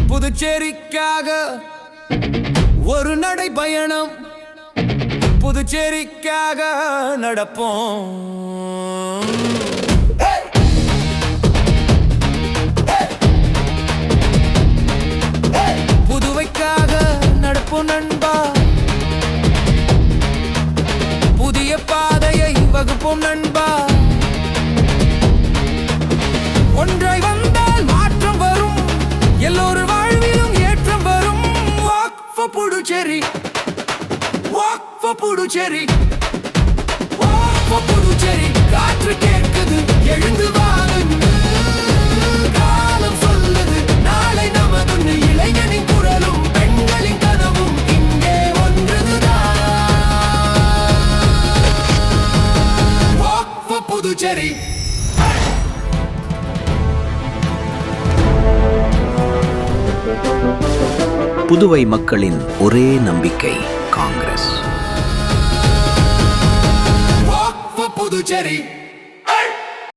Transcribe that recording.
புதுச்சேரிக்காக ஒரு நடை பயணம், புதுச்சேரிக்காக நடப்போம். புதுவைக்காக நடப்போம் நண்பா, புதிய பாதையை வகுப்போம் நண்பா. ஒன்றாய் வந்தால் மாற்றம் வரும், எல்லோரும் வாழ்விலும் ஏற்றம் வரும். Walk for Puducherry, walk for Puducherry, walk for Puducherry. காற்று கேட்குது, எழுந்து வாருங்கள். காலம் சொல்லுது, நாளை நமதுன்னு. இளைஞனின் குரலும் பெண்களின் கனவும் இங்கே ஒன்றுதான். Walk for Puducherry. புதுவை மக்களின் ஒரே நம்பிக்கை காங்கிரஸ். Walk for Puducherry.